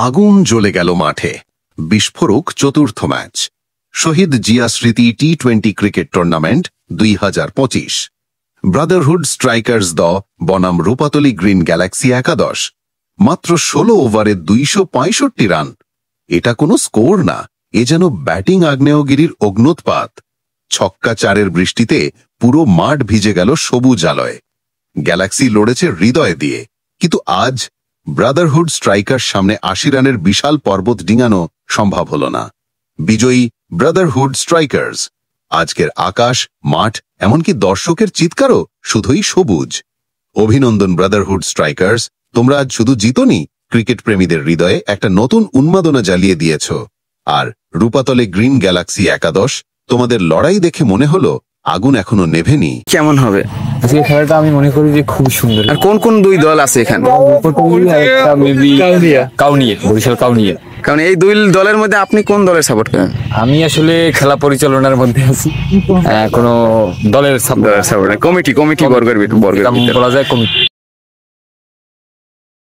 আগুন জ্বলে গেল মাঠে, বিস্ফোরক চতুর্থ ম্যাচ। শহীদ জিয়া স্মৃতি টি-20 ক্রিকেট টুর্নামেন্ট 2025। ব্রাদারহুড স্ট্রাইকার্স দ বনাম রূপাতলী গ্রিন গ্যালাক্সি একাদশ। মাত্র 16 ওভারে 265 রান। এটা কোনো স্কোর না, এ যেন ব্যাটিং আগ্নেয়গিরির অগ্নুৎপাত। ছক্কা চারের বৃষ্টিতে পুরো মাঠ ভিজে গেল সবুজ আলোয়। গ্যালাক্সি লড়েছে হৃদয় দিয়ে, কিন্তু আজ ব্রাদারহুড স্ট্রাইকার সামনে 80 রানের বিশাল পর্বত ডিঙানো সম্ভব হল না। বিজয়ী ব্রাদারহুড স্ট্রাইকার্স। আজকের আকাশ, মাঠ, এমনকি দর্শকের চিৎকারও শুধুই সবুজ। অভিনন্দন ব্রাদারহুড স্ট্রাইকার্স, তোমরা আজ শুধু জিতোনি, ক্রিকেট প্রেমীদের হৃদয়ে একটা নতুন উন্মাদনা জ্বালিয়ে দিয়েছ। আর রূপাতলে গ্রিন গ্যালাক্সি একাদশ, তোমাদের লড়াই দেখে মনে হলো আগুন এখনো নেভেনি। কেমন হবে আজকে খেলাটা? আমি মনে করি যে খুব সুন্দর। আর কোন কোন দুই দল আছে এখানে? বরিশাল কাউনিয়া। কারণ এই দুই দলের মধ্যে আপনি কোন দলের সাপোর্ট করেন? আমি আসলে খেলা পরিচালনার মধ্যে আছি, কোনো দলের কমিটি বর্গের বলা যায় কমিটি।